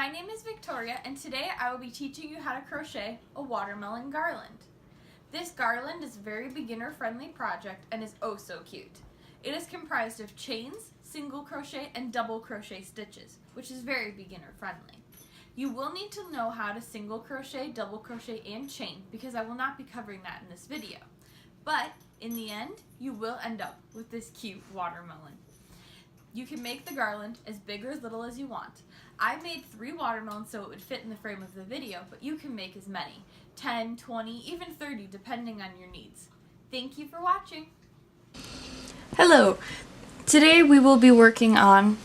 My name is Victoria, and today I will be teaching you how to crochet a watermelon garland. This garland is a very beginner-friendly project and is oh so cute. It is comprised of chains, single crochet, and double crochet stitches, which is very beginner-friendly. You will need to know how to single crochet, double crochet, and chain because I will not be covering that in this video. But in the end, you will end up with this cute watermelon. You can make the garland as big or as little as you want. I made 3 watermelons so it would fit in the frame of the video, but you can make as many, 10, 20, even 30, depending on your needs. Thank you for watching. Hello, today we will be working on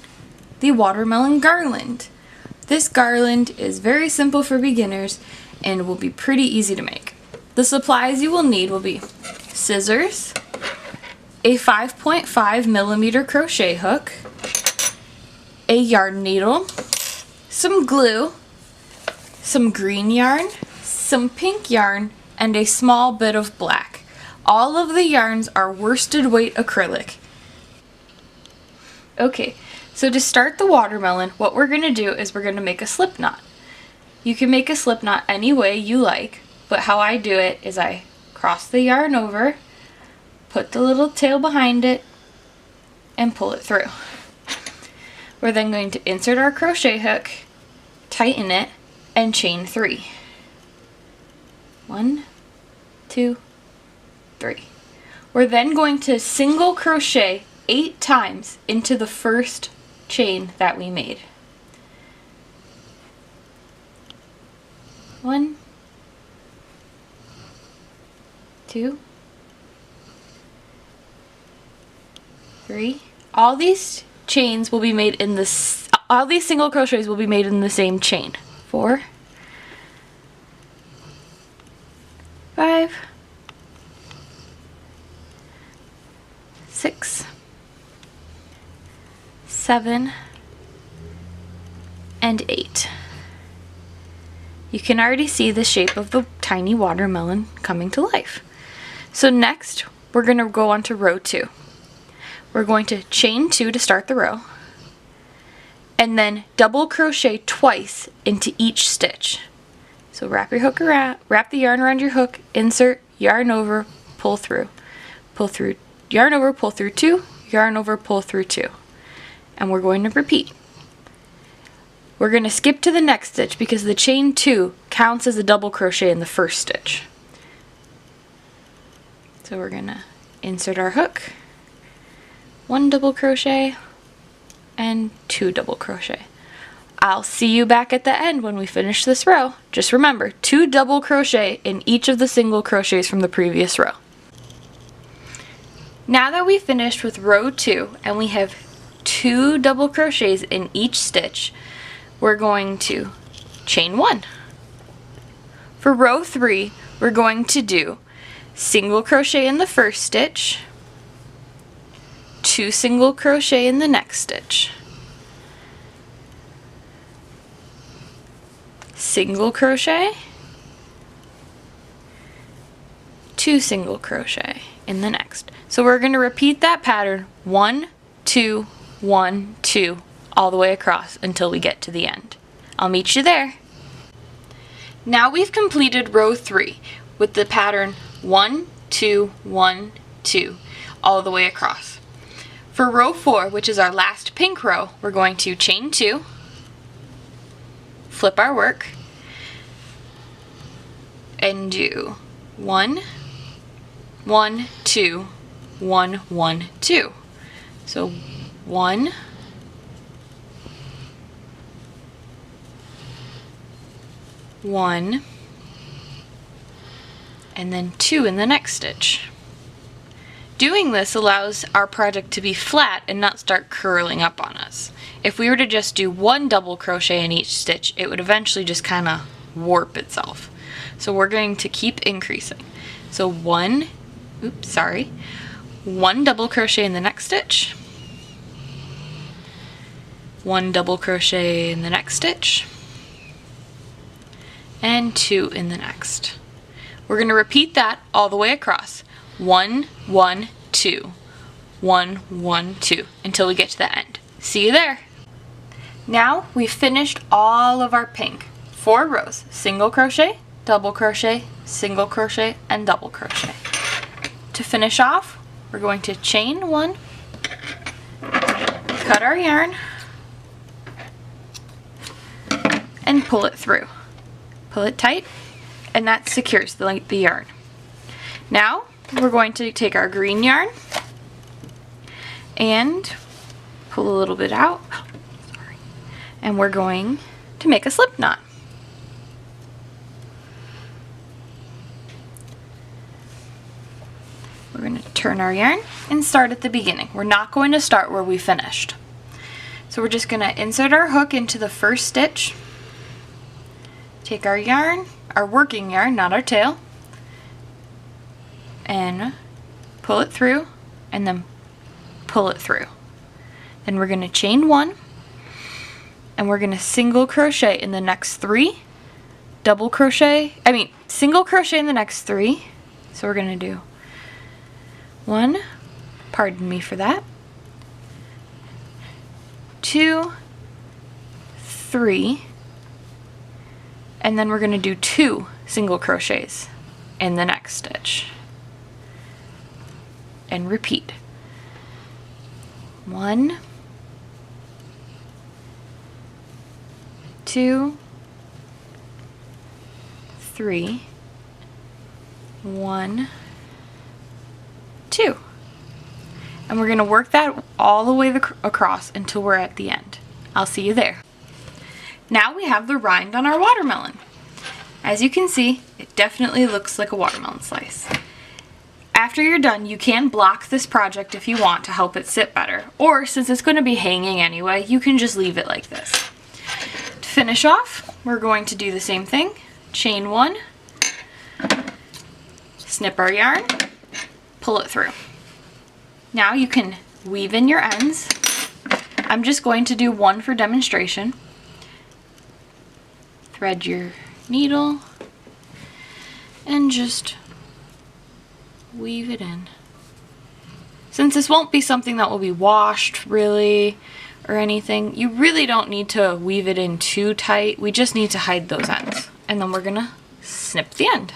the watermelon garland. This garland is very simple for beginners and will be pretty easy to make. The supplies you will need will be scissors, a 5.5 millimeter crochet hook, a yarn needle, some glue, some green yarn, some pink yarn, and a small bit of black. All of the yarns are worsted weight acrylic. Okay, so to start the watermelon, what we're going to do is we're going to make a slip knot. You can make a slip knot any way you like, but how I do it is I cross the yarn over, put the little tail behind it, and pull it through. We're then going to insert our crochet hook, tighten it, and chain 3. 1, 2, 3. We're then going to single crochet 8 times into the first chain that we made. 1, 2, 3. All these chains will be made in this. All these single crochets will be made in the same chain. 4, 5, 6, 7, and 8. You can already see the shape of the tiny watermelon coming to life. So next, we're going to go on to row 2. We're going to chain 2 to start the row, and then double crochet twice into each stitch. So wrap your hook around, wrap the yarn around your hook, insert, yarn over, pull through, yarn over, pull through 2, yarn over, pull through 2. And we're going to repeat. We're going to skip to the next stitch because the chain 2 counts as a double crochet in the first stitch. So we're going to insert our hook, 1 double crochet, and 2 double crochet. I'll see you back at the end when we finish this row. Just remember, 2 double crochet in each of the single crochets from the previous row. Now that we've finished with row 2 and we have 2 double crochets in each stitch, we're going to chain 1. For row 3, we're going to do single crochet in the first stitch, 2 single crochet in the next stitch, single crochet, 2 single crochet in the next. So we're going to repeat that pattern 1, 2, 1, 2 all the way across until we get to the end. I'll meet you there. Now we've completed row 3 with the pattern 1, 2, 1, 2 all the way across. For row 4, which is our last pink row, we're going to chain 2, flip our work, and do 1, 1, 2, 1, 1, 2. So 1, 1, and then 2 in the next stitch. Doing this allows our project to be flat and not start curling up on us. If we were to just do 1 double crochet in each stitch, it would eventually just kind of warp itself. So we're going to keep increasing. So 1 double crochet in the next stitch, 1 double crochet in the next stitch, and 2 in the next. We're going to repeat that all the way across. 1, 1, 2, 1, 1, 2 until we get to the end. See you there. Now we've finished all of our pink. 4 rows, single crochet, double crochet, single crochet, and double crochet. To finish off, we're going to chain 1, cut our yarn, and pull it through. Pull it tight, and that secures the yarn. Now we're going to take our green yarn and pull a little bit out, and we're going to make a slip knot. We're going to turn our yarn and start at the beginning. We're not going to start where we finished. So we're just going to insert our hook into the first stitch, take our yarn, our working yarn, not our tail, and pull it through, and then pull it through. Then we're going to chain 1, and we're going to single crochet in the next 3, single crochet in the next 3. So we're going to do 1, pardon me for that, 2, 3, and then we're going to do 2 single crochets in the next stitch, and repeat. 1, 2, 3, 1, 2. And we're going to work that all the way across until we're at the end. I'll see you there. Now we have the rind on our watermelon. As you can see, it definitely looks like a watermelon slice. After you're done, you can block this project if you want to help it sit better, or since it's going to be hanging anyway, you can just leave it like this. To finish off, we're going to do the same thing. Chain 1, snip our yarn, pull it through. Now you can weave in your ends. I'm just going to do 1 for demonstration. Thread your needle and just weave it in. Since this won't be something that will be washed really or anything, you really don't need to weave it in too tight. We just need to hide those ends. And then we're gonna snip the end.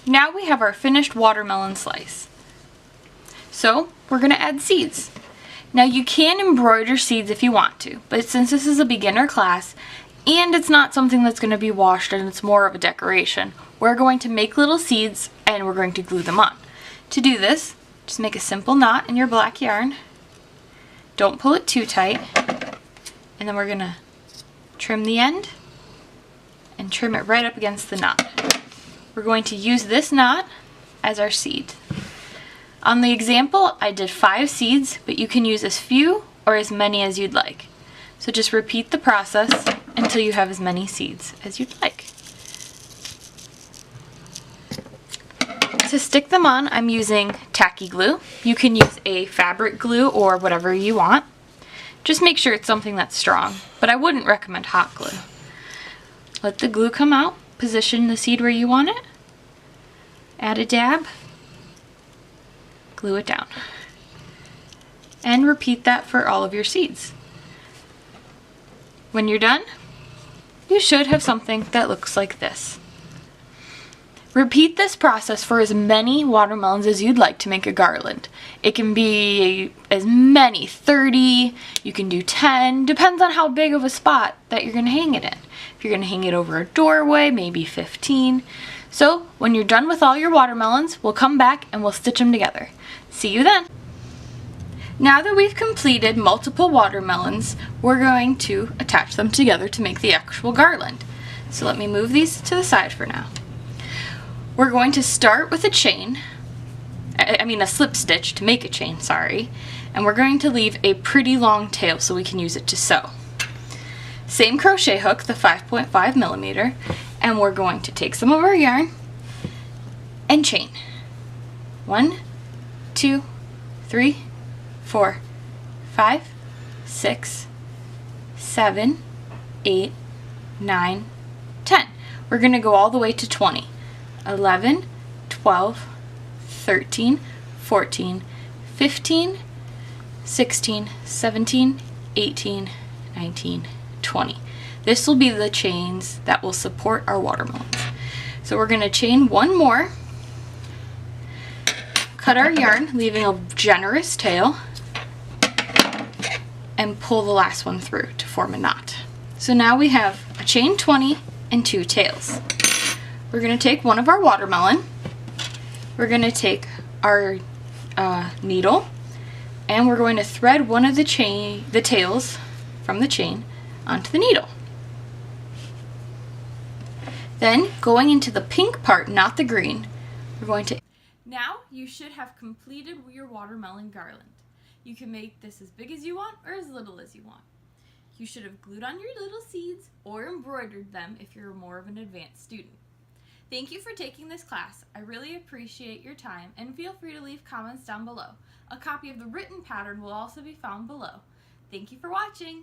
Now we have our finished watermelon slice. So we're gonna add seeds. Now you can embroider seeds if you want to, but since this is a beginner class and it's not something that's going to be washed and it's more of a decoration, we're going to make little seeds and we're going to glue them on. To do this, just make a simple knot in your black yarn. Don't pull it too tight. And then we're going to trim the end and trim it right up against the knot. We're going to use this knot as our seed. On the example, I did 5 seeds, but you can use as few or as many as you'd like. So just repeat the process until you have as many seeds as you'd like. To stick them on, I'm using tacky glue. You can use a fabric glue or whatever you want. Just make sure it's something that's strong, but I wouldn't recommend hot glue. Let the glue come out, position the seed where you want it, add a dab, glue it down. And repeat that for all of your seeds. When you're done, you should have something that looks like this. Repeat this process for as many watermelons as you'd like to make a garland. It can be as many, 30, you can do 10, depends on how big of a spot that you're going to hang it in. If you're going to hang it over a doorway, maybe 15. So when you're done with all your watermelons, we'll come back and we'll stitch them together. See you then! Now that we've completed multiple watermelons, we're going to attach them together to make the actual garland. So let me move these to the side for now. We're going to start with a chain, a slip stitch to make a chain, sorry, and we're going to leave a pretty long tail so we can use it to sew. Same crochet hook, the 5.5 millimeter, and we're going to take some of our yarn and chain. 1, 2, 3, 4, 5, 6, 7, 8, 9, 10. We're going to go all the way to 20. 11, 12, 13, 14, 15, 16, 17, 18, 19, 20. This will be the chains that will support our watermelons. So we're going to chain one more, cut our yarn, leaving a generous tail, and pull the last one through to form a knot. So now we have a chain 20 and 2 tails. We're going to take one of our watermelon, we're going to take our needle, and we're going to thread one of the tails from the chain onto the needle. Then, going into the pink part, not the green, we're going to... Now you should have completed your watermelon garland. You can make this as big as you want or as little as you want. You should have glued on your little seeds or embroidered them if you're more of an advanced student. Thank you for taking this class. I really appreciate your time, and feel free to leave comments down below. A copy of the written pattern will also be found below. Thank you for watching.